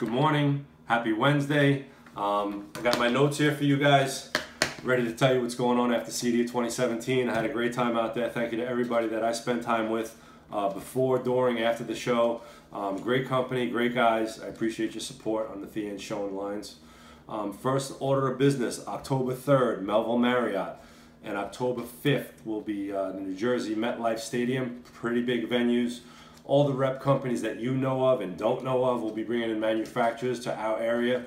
Good morning, happy Wednesday. I got my notes here for you guys, ready to tell you what's going on after CEDIA 2017. I had a great time out there. Thank you to everybody that I spent time with before, during, after the show. Great company, great guys. I appreciate your support on the Thea and Showing lines. First order of business, October 3rd, Melville Marriott. And October 5th will be the New Jersey MetLife Stadium. Pretty big venues. All the rep companies that you know of and don't know of will be bringing in manufacturers to our area.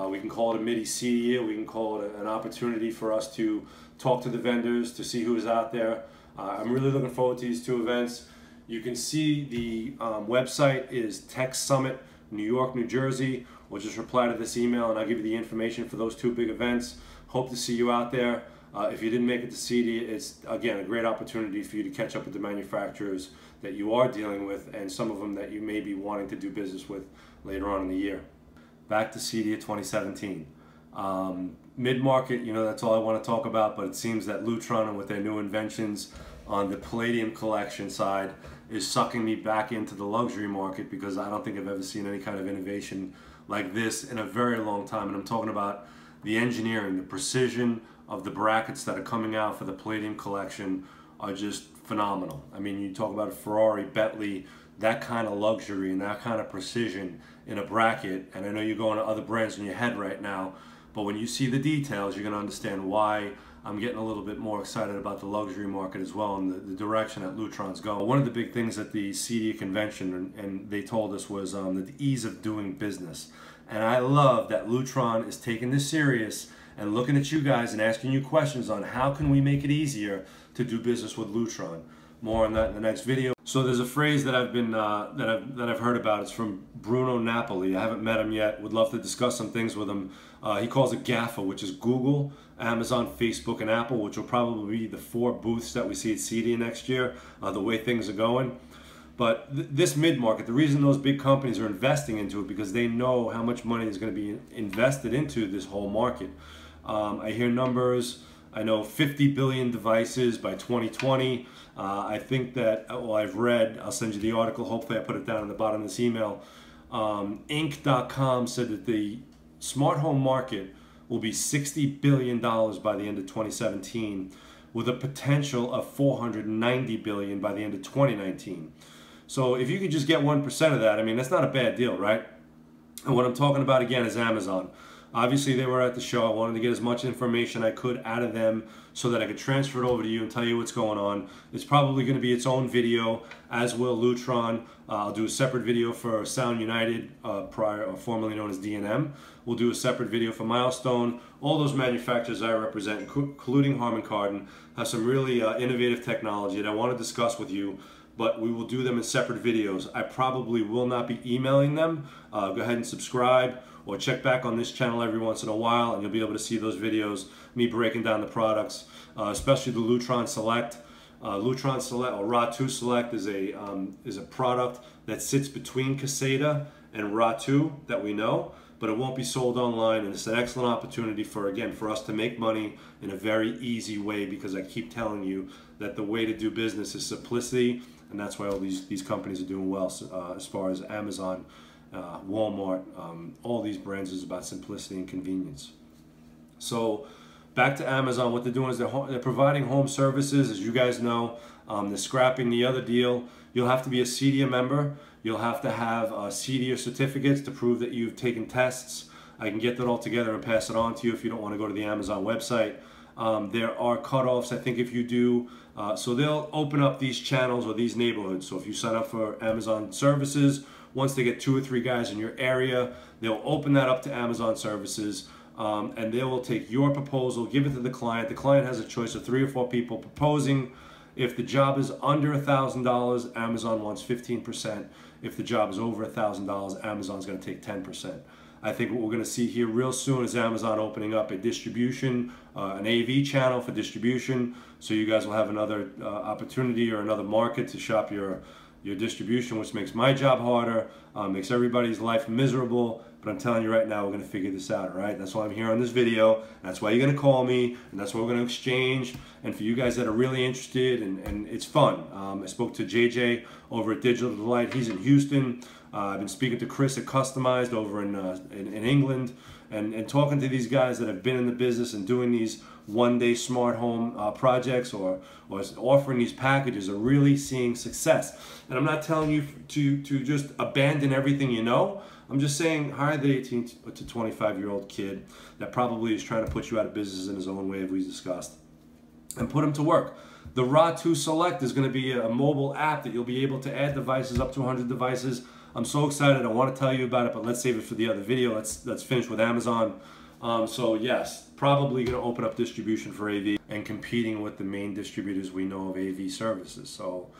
We can call it a mini CEDIA. We can call it an opportunity for us to talk to the vendors, to see who is out there. I'm really looking forward to these two events. You can see the website is Tech Summit, New York, New Jersey, or just reply to this email and I'll give you the information for those two big events. Hope to see you out there. If you didn't make it to CEDIA, it's again a great opportunity for you to catch up with the manufacturers that you are dealing with and some of them that you may be wanting to do business with later on in the year. Back to CEDIA 2017. Mid-market, you know, that's all I want to talk about, but it seems that Lutron with their new inventions on the Palladium collection side is sucking me back into the luxury market because I don't think I've ever seen any kind of innovation like this in a very long time. And I'm talking about the engineering, the precision of the brackets that are coming out for the Palladium collection are just phenomenal. I mean, you talk about a Ferrari, Bentley, that kind of luxury and that kind of precision in a bracket, and I know you're going to other brands in your head right now, but when you see the details, you're going to understand why I'm getting a little bit more excited about the luxury market as well and the direction that Lutron's going. One of the big things at the CEDIA convention, and they told us, was the ease of doing business. And I love that Lutron is taking this serious and looking at you guys and asking you questions on how can we make it easier to do business with Lutron. More on that in the next video. So there's a phrase that I've been that I've heard about. It's from Bruno Napoli. I haven't met him yet. Would love to discuss some things with him. He calls it GAFA, which is Google, Amazon, Facebook, and Apple, which will probably be the 4 booths that we see at CEDIA next year. The way things are going. But this mid-market, the reason those big companies are investing into it because they know how much money is going to be invested into this whole market. I hear numbers. I know 50 billion devices by 2020. I think that, well, I've read, I'll send you the article, hopefully I put it down in the bottom of this email. Inc.com said that the smart home market will be $60 billion by the end of 2017 with a potential of $490 billion by the end of 2019. So if you could just get 1% of that, I mean, that's not a bad deal, right? And what I'm talking about again is Amazon. Obviously, they were at the show. I wanted to get as much information I could out of them so that I could transfer it over to you and tell you what's going on. It's probably going to be its own video, as will Lutron. I'll do a separate video for Sound United, formerly known as D&M. We'll do a separate video for Milestone. All those manufacturers I represent, including Harman Kardon, have some really innovative technology that I want to discuss with you, but we will do them in separate videos. I probably will not be emailing them. Go ahead and subscribe or check back on this channel every once in a while and you'll be able to see those videos, me breaking down the products, especially the Lutron Select. Lutron Select, or RA2 Select, is a product that sits between CEDIA and RA2 that we know, but it won't be sold online, and it's an excellent opportunity for, again, for us to make money in a very easy way, because I keep telling you that the way to do business is simplicity, and that's why all these companies are doing well, as far as Amazon, Walmart, all these brands is about simplicity and convenience. So back to Amazon, what they're doing is they're providing home services, as you guys know. They're scrapping the other deal. You'll have to be a CEDIA member. You'll have to have CEDIA certificates to prove that you've taken tests. I can get that all together and pass it on to you if you don't want to go to the Amazon website. There are cutoffs, I think, if you do. So they'll open up these channels or these neighborhoods. So if you sign up for Amazon services, once they get 2 or 3 guys in your area, they'll open that up to Amazon services, and they will take your proposal, give it to the client. The client has a choice of 3 or 4 people proposing. If the job is under $1,000, Amazon wants 15%. If the job is over $1,000, Amazon's going to take 10%. I think what we're going to see here real soon is Amazon opening up a distribution, an AV channel for distribution, so you guys will have another opportunity or another market to shop your distribution, which makes my job harder, makes everybody's life miserable, but I'm telling you right now, we're going to figure this out, all right? That's why I'm here on this video, that's why you're going to call me, and that's why we're going to exchange, and for you guys that are really interested, and it's fun. I spoke to JJ over at Digital Delight. He's in Houston. I've been speaking to Chris at Customized over in England, and talking to these guys that have been in the business and doing these one-day smart home projects or offering these packages are really seeing success. And I'm not telling you to just abandon everything you know. I'm just saying hire the 18 to 25-year-old kid that probably is trying to put you out of business in his own way, as we discussed, and put him to work. The RA2 Select is going to be a mobile app that you'll be able to add devices, up to 100 devices. I'm so excited. I want to tell you about it, but let's save it for the other video. Let's finish with Amazon. So yes, probably going to open up distribution for AV and competing with the main distributors we know of AV services. So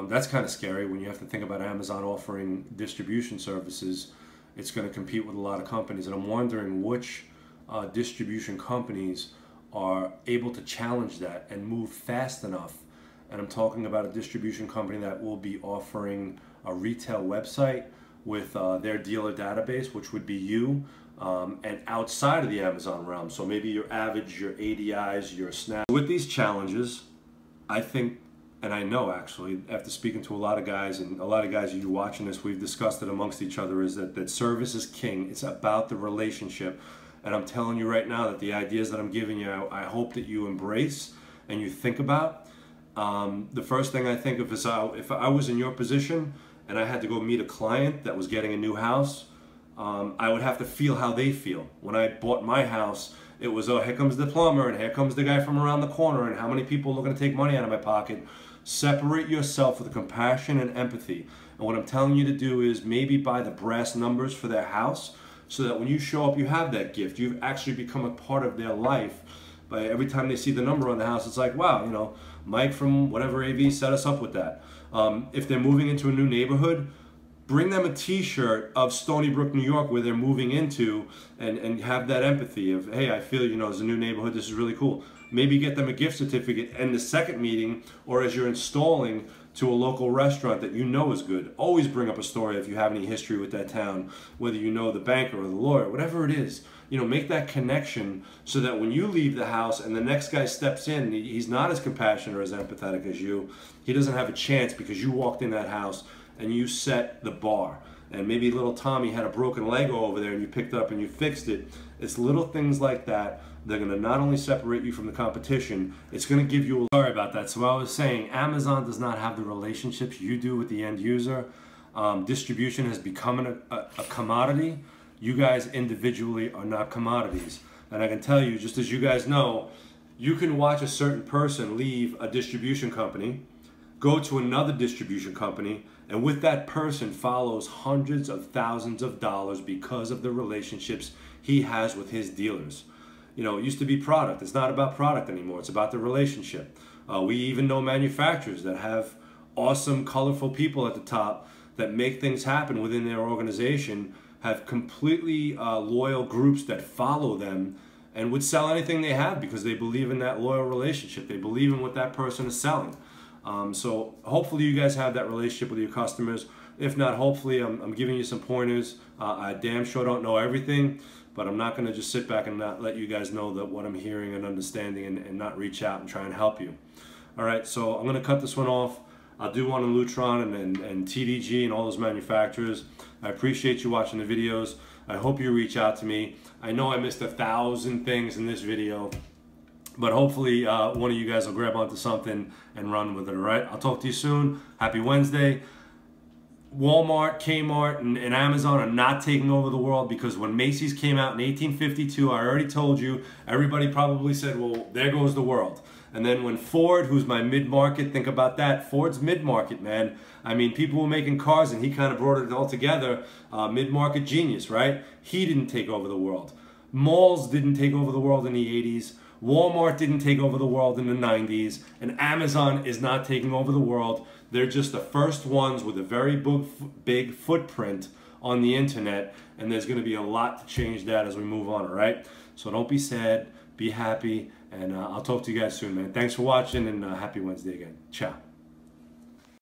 that's kind of scary when you have to think about Amazon offering distribution services. It's going to compete with a lot of companies, and I'm wondering which distribution companies are able to challenge that and move fast enough. And I'm talking about a distribution company that will be offering a retail website with their dealer database, which would be you, and outside of the Amazon realm. So maybe your Avids, your ADIs, your Snap. With these challenges, I think, and I know actually, after speaking to a lot of guys, and a lot of guys you watching this, we've discussed it amongst each other, is that service is king. It's about the relationship. And I'm telling you right now that the ideas that I'm giving you, I hope that you embrace and you think about. The first thing I think of is if I was in your position and I had to go meet a client that was getting a new house, I would have to feel how they feel. When I bought my house, it was, oh, here comes the plumber, and here comes the guy from around the corner, and how many people are going to take money out of my pocket. Separate yourself with compassion and empathy. And what I'm telling you to do is maybe buy the brass numbers for their house, so that when you show up, you have that gift. You've actually become a part of their life. But every time they see the number on the house, it's like, wow, you know, Mike from whatever AV set us up with that. If they're moving into a new neighborhood, bring them a t-shirt of Stony Brook, New York, where they're moving into, and have that empathy of, hey, I feel, you know, it's a new neighborhood, this is really cool. Maybe get them a gift certificate in the second meeting, or as you're installing to a local restaurant that you know is good. Always bring up a story if you have any history with that town, whether you know the banker or the lawyer, whatever it is. You know, make that connection so that when you leave the house and the next guy steps in, he's not as compassionate or as empathetic as you. He doesn't have a chance because you walked in that house and you set the bar. And maybe little Tommy had a broken Lego over there and you picked it up and you fixed it. It's little things like that. They're going to not only separate you from the competition, it's going to give you a... Sorry about that. So I was saying, Amazon does not have the relationships you do with the end user. Distribution has become a commodity. You guys individually are not commodities. And I can tell you, just as you guys know, you can watch a certain person leave a distribution company, go to another distribution company, and with that person follows hundreds of thousands of dollars because of the relationships he has with his dealers. You know, it used to be product. It's not about product anymore. It's about the relationship. We even know manufacturers that have awesome, colorful people at the top that make things happen within their organization, have completely loyal groups that follow them and would sell anything they have because they believe in that loyal relationship. They believe in what that person is selling. So hopefully you guys have that relationship with your customers. If not, hopefully I'm giving you some pointers. I damn sure don't know everything, but I'm not going to just sit back and not let you guys know that what I'm hearing and understanding and not reach out and try and help you. All right, so I'm going to cut this one off. I'll do one on Lutron and TDG and all those manufacturers. I appreciate you watching the videos. I hope you reach out to me. I know I missed 1,000 things in this video, but hopefully one of you guys will grab onto something and run with it, all right? I'll talk to you soon. Happy Wednesday. Walmart, Kmart, and Amazon are not taking over the world, because when Macy's came out in 1852, I already told you, everybody probably said, well, there goes the world. And then when Ford, who's my mid-market, think about that, Ford's mid-market, man. I mean, people were making cars and he kind of brought it all together. Mid-market genius, right? He didn't take over the world. Malls didn't take over the world in the 80s. Walmart didn't take over the world in the 90s. And Amazon is not taking over the world. They're just the first ones with a very big footprint on the internet. And there's going to be a lot to change that as we move on, all right? So don't be sad. Be happy. And I'll talk to you guys soon, man. Thanks for watching, and happy Wednesday again. Ciao.